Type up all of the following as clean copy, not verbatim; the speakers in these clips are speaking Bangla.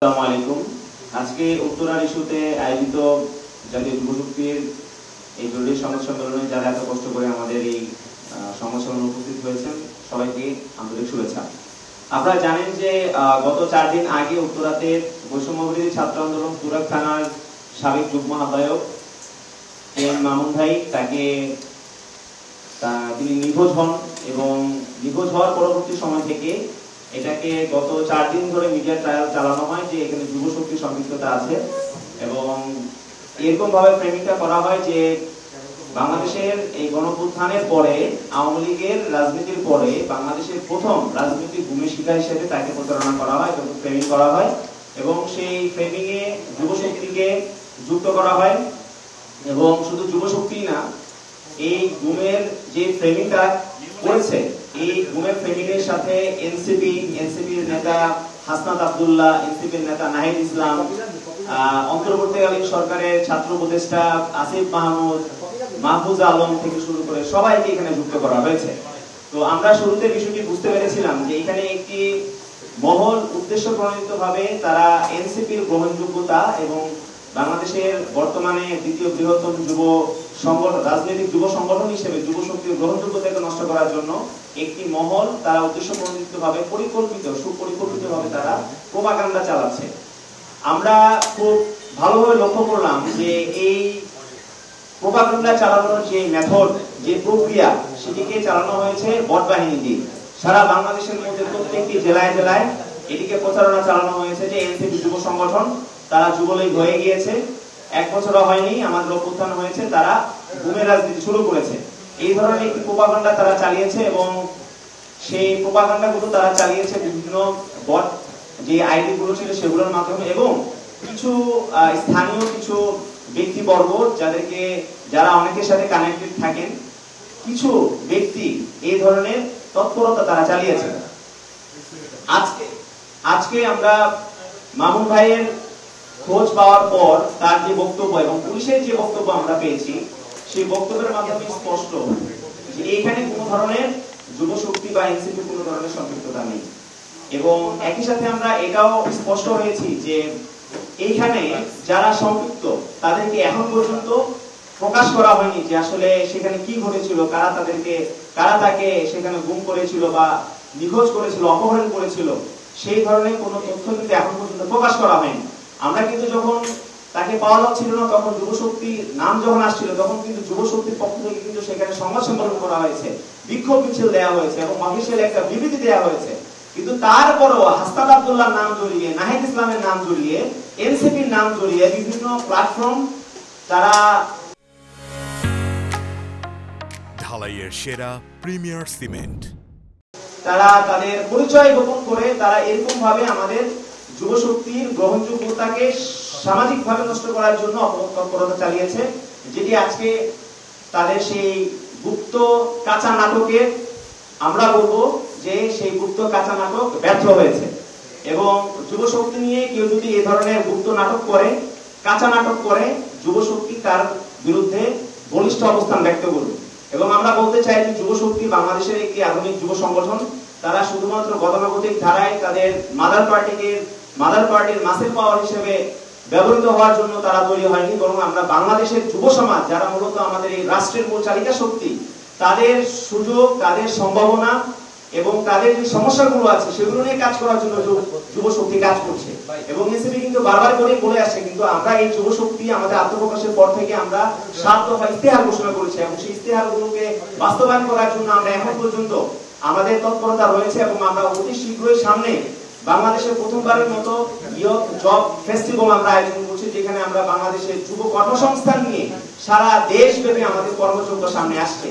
আসসালামু আলাইকুম। আজকে উত্তরার ইস্যুতে আয়োজিত জাতীয় যুব শক্তির এই জরুরি সংবাদ সম্মেলনে যারা এত কষ্ট করে আমাদের এই সংবাদ সম্মেলনে উপস্থিত হয়েছেন সবাইকে আন্তরিক শুভেচ্ছা। আপনারা জানেন যে গত 4 দিন আগে উত্তরাতে বৈষম্যবিরোধী ছাত্র আন্দোলন তুরাগ থানার সাবেক যুগ্ম আহ্বায়ক এম মামুন ভাই তিনি নিখোঁজ হন এবং নিখোঁজ হওয়ার পরবর্তী সময় থেকে এটাকে গত 4 দিন ধরে মিডিয়া ট্রায়াল চালানো হয় যে এখানে যুব শক্তি সম্পৃক্ততা আছে এবং এরকম ভাবে ফ্রেমিংটা করা হয় যে বাংলাদেশের এই গণঅভ্যুত্থানের পরে আওয়ামী লীগের রাজনীতির পরে বাংলাদেশের প্রথম রাজনৈতিক ভূমি শিকার হিসেবে তাকে প্রচারণা করা হয় এবং ফ্রেমিং করা হয় এবং সেই ফ্রেমিং এ যুব শক্তিকে যুক্ত করা হয় এবং শুধু যুব শক্তি না, এই গুমের যে ফ্রেমিংটা করেছে এই গুমের ফ্রেমিং এর সাথে এনসিপির নেতা হাসনাত আব্দুল্লাহ, এনসিপির নেতা নাহিদ ইসলাম, অন্তর্বর্তীকালীন সরকারের ছাত্র উপদেষ্টা আসিফ মাহমুদ, মাহফুজ আলম থেকে শুরু করে সবাইকে এখানে যুক্ত করা হয়েছে। তো আমরা শুরুতে বিষয়টি বুঝতে পেরেছিলাম যে এখানে একটি মহল উদ্দেশ্য প্রণোদিতভাবে তারা এনসিপির গ্রহণযোগ্যতা এবং বাংলাদেশের বর্তমানে দ্বিতীয় বৃহত্তম যুব সংগঠন, রাজনৈতিক যুব সংগঠন হিসেবে যুব শক্তির গ্রহণযোগ্যতাকে নষ্ট করার জন্য একটি মহল তারা উদ্দেশ্য প্রণোদিতভাবে সুপরিকল্পিতভাবে তারা প্রোপাগান্ডা চালাচ্ছে। আমরা খুব ভালোভাবে লক্ষ্য করলাম যে এই প্রোপাগান্ডা চালানোর যে মেথড, যে প্রক্রিয়া, সেটিকে চালানো হয়েছে বট বাহিনী দিয়ে। সারা বাংলাদেশের মধ্যে প্রত্যেকটি জেলায় জেলায় এটিকে প্রচারণা চালানো হয়েছে যে এনসিপি যুব সংগঠন, তারা যুবলীগ হয়ে গিয়েছে, 1 বছরও হয়নি আমাদের অভ্যুত্থান হয়েছে, তারা গুমের রাজনীতি শুরু করেছে। এই ধরনের একটি প্রোপাগান্ডা তারা চালিয়েছে এবং সেই প্রোপাগান্ডাগুলো তারা চালিয়েছে বিভিন্ন বট যে আইডি গুলো ছিল সেগুলোর মাধ্যমে এবং কিছু স্থানীয় কিছু ব্যক্তিবর্গ যারা অনেকের সাথে কানেক্টেড থাকেন, কিছু ব্যক্তি এই ধরনের তৎপরতা তারা চালিয়েছে। আজকে আমরা মামুন ভাইয়ের খোঁজ পাওয়ার পর তার যে বক্তব্য এবং পুলিশের যে বক্তব্য আমরা পেয়েছি, সেই বক্তব্যের মাধ্যমে স্পষ্ট যে এখানে কোনো ধরনের যুব শক্তি বা এনসিপি কোনো ধরনের সম্পৃক্ততা নেই এবং একই সাথে আমরা এটাও স্পষ্ট হয়েছি যে এইখানে যারা সম্পৃক্ত তাদেরকে এখন পর্যন্ত প্রকাশ করা হয়নি যে আসলে সেখানে কি ঘটেছিল, কারা তাকে সেখানে গুম করেছিল বা নিখোঁজ করেছিল, অপহরণ করেছিল, সেই ধরনের কোনো তথ্য কিন্তু এখন পর্যন্ত প্রকাশ করা হয়নি। আমরা কিন্তু যখন তাকে পাওয়া যাচ্ছিল না তখন যুব শক্তির নাম যখন আসছিল তখন কিন্তু যুব শক্তির পক্ষ থেকে কিন্তু সেখানে সংবাদ সম্মেলন করা হয়েছে, বিক্ষোভ মিছিল দেওয়া হয়েছে এবং অফিসিয়াল একটা বিবৃতি দেওয়া হয়েছে। কিন্তু তারপরও হাসনাত আব্দুল্লাহর নাম জড়িয়ে, নাহিদ ইসলামের নাম জড়িয়ে, এনসিপির নাম জড়িয়ে বিভিন্ন প্ল্যাটফর্ম তারা ঢালাইয়ের সেরা প্রিমিয়ার সিমেন্ট তারা তাদের পরিচয় গোপন করে তারা এরকম ভাবে আমাদের যুব শক্তির গ্রহণযোগ্যতাকে সামাজিকভাবে নষ্ট করার জন্য অপতৎপরতা চালিয়েছে, যেটি আজকে তাদের সেই গুপ্ত কাঁচা নাটকে আমরা বলবো যে সেই গুপ্ত কাঁচা নাটক ব্যর্থ হয়েছে এবং যুব শক্তি নিয়ে কেউ যদি এই ধরনের গুপ্ত নাটক করে, কাঁচা নাটক করে, যুব শক্তি তার বিরুদ্ধে বলিষ্ঠ অবস্থান ব্যক্ত করবে। এবং আমরা বলতে চাই যে যুব শক্তি বাংলাদেশের একটি আধুনিক যুব সংগঠন, তারা শুধুমাত্র গতানুগতিক ধারায় তাদের মাদার পার্টির মাসেল পাওয়ার হিসেবে ব্যবহৃত হওয়ার জন্য তারা তৈরি হয়নি, বরং আমরা বাংলাদেশের যুব সমাজ যারা মূলত আমাদের এই রাষ্ট্রের মূল চালিকা শক্তি, তাদের সুযোগ, তাদের সম্ভাবনা এবং তাদের যে সমস্যাগুলো আছে সেগুলো নিয়ে কাজ করার জন্য যুব শক্তি কাজ করছে। এবং এনসিপি কিন্তু বারবার করে বলে আসছে, কিন্তু আমরা এই যুব শক্তি আমাদের আত্মপ্রকাশের পর থেকে আমরা 7 দফা ইস্তেহার ঘোষণা করেছি এবং সেই ইস্তেহারগুলোকে বাস্তবায়ন করার জন্য আমরা এখন পর্যন্ত আমাদের তৎপরতা রয়েছে এবং আমরা অতি শীঘ্রই সামনে বাংলাদেশের প্রথমবারের মতো ইয়থ জব ফেস্টিভ্যাল আমরা আয়োজন করছি, যেখানে আমরা বাংলাদেশের যুব কর্মসংস্থান নিয়ে সারা দেশব্যাপী আমাদের কর্মযজ্ঞ সামনে আসছে।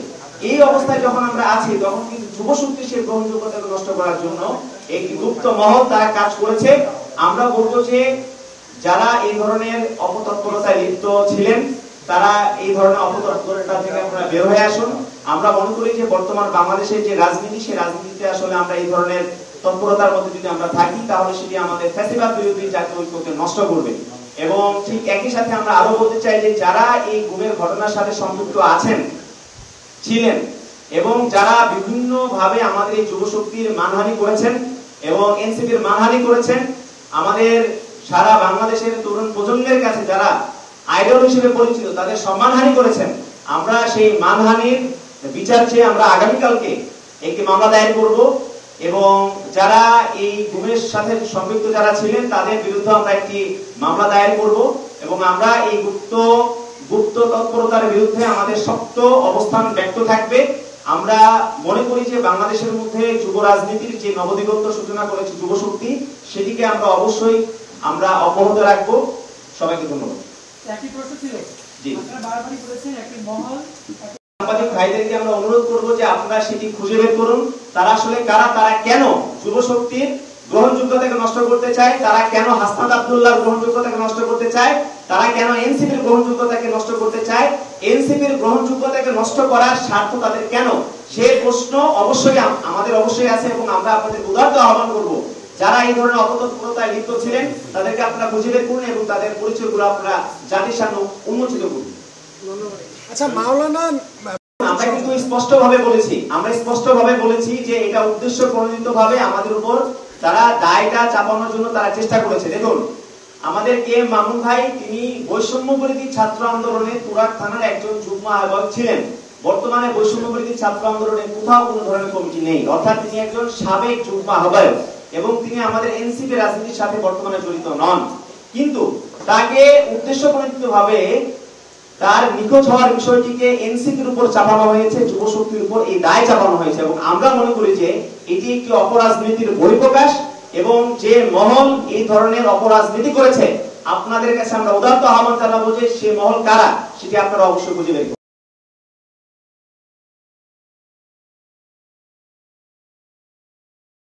এই অবস্থায় যখন আমরা আছি তখন কিন্তু যুব শক্তির সেই গ্রহণযোগ্যতাকে নষ্ট করার জন্য একটি গুপ্ত মহল তারা কাজ করেছে। আমরা বলবো যে যারা এই ধরনের অপতৎপরতায় লিপ্ত ছিলেন তারা এই ধরনের অপতৎপরতা থেকে আপনারা বের হয়ে আসুন। আমরা মনে করি যে বর্তমান বাংলাদেশের যে রাজনীতি, সেই রাজনীতিতে আসলে আমরা এই ধরনের তৎপরতার মধ্যে যদি আমরা থাকি তাহলে সেটি আমাদের ফ্যাসিবাদ বিরোধী জাতীয় ঐক্যকে নষ্ট করবে। এবং ঠিক একই সাথে আমরা আরো বলতে চাই যে যারা এই গুমের ঘটনার সাথে সম্পৃক্ত ছিলেন এবং যারা বিভিন্ন ভাবে আমাদের এই যুব শক্তির মানহানি করেছেন এবং এনসিপির মানহানি করেছেন, আমাদের সারা বাংলাদেশের তরুণ প্রজন্মের কাছে যারা আইডল হিসেবে পরিচিত তাদের সম্মানহানি করেছেন, আমরা সেই মানহানির বিচার চেয়ে আমরা আগামীকালকে একটি মামলা দায়ের করব এবং যারা এই গুমের সাথে সম্পৃক্ত যারা ছিলেন তাদের বিরুদ্ধে আমরা একটি মামলা দায়ের করব এবং আমরা এই গুপ্ত তৎপরতার বিরুদ্ধে আমাদের শক্ত অবস্থান ব্যক্ত থাকবে। আমরা মনে করি যে বাংলাদেশের মধ্যে যুব রাজনীতির যে নবদিগন্ত সূচনা করেছে যুব শক্তি, সেটিকে আমরা অবশ্যই অব্যাহত রাখবো। সবাইকে ধন্যবাদ। একই প্রশ্ন ছিল, জি, আপনারা বারবারই বলেছেন একটি মহল। সাংবাদিক ভাইদেরকে আমরা অনুরোধ করব যে আপনারা সেটি খুঁজে বের করুন, তারা আসলে কারা, তারা কেন যুব শক্তির গ্রহণযোগ্যতাকে নষ্ট করতে চায়, তারা কেন হাসনাত আব্দুল্লাহর গ্রহণযোগ্যতাকে নষ্ট করতে চায়, তারা কেন এনসিপির গ্রহণযোগ্যতাকে নষ্ট করতে চায়, এনসিপির গ্রহণযোগ্যতাকে নষ্ট করার স্বার্থ তাদের কেন, সে প্রশ্ন অবশ্যই আমাদের অবশ্যই আছে এবং আমরা আপনাদের উদারত আহ্বান করব যারা এই ধরনের অপতৎপরতায় লিপ্ত ছিলেন তাদেরকে আপনারা খুঁজে বের করুন এবং তাদের পরিচয়গুলো আপনারা জাতির সামনে উন্মোচিত করুন। আচ্ছা মাওলানা, আমরা কিন্তু স্পষ্টভাবে বলেছি যে এটা উদ্দেশ্য প্রণোদিতভাবে আমাদের উপর তারা দায়টা চাপানোর জন্য তারা চেষ্টা করেছে। দেখুন, আমাদের কে মামুন ভাই তিনি বৈষম্য বিরোধী ছাত্র আন্দোলনে তুরাগ থানার একজন যুগ্ম আহ্বায়ক ছিলেন। বর্তমানে বৈষম্য বিরোধী ছাত্র আন্দোলনে কোথাও কোনো ধরনের কমিটি নেই, অর্থাৎ তিনি একজন সাবেক যুগ্ম আহ্বায়ক এবং তিনি আমাদের এনসিপি রাজনীতির সাথে বর্তমানে জড়িত নন। কিন্তু তাকে উদ্দেশ্য প্রণোদিতভাবে তার নিখোঁজ হওয়ার বিষয়টিকে এনসিপির উপর চাপানো হয়েছে, যুব শক্তির উপর এই দায় চাপানো হয়েছে এবং আমরা মনে করি যে এটি একটি অপরাজনীতির বহিঃপ্রকাশ এবং যে মহল এই ধরনের অপরাজনীতি করেছে আপনাদের কাছে আমরা উদাত্ত আহ্বান জানাবো যে সে মহল কারা সেটি আপনারা অবশ্যই খুঁজে বের করুন।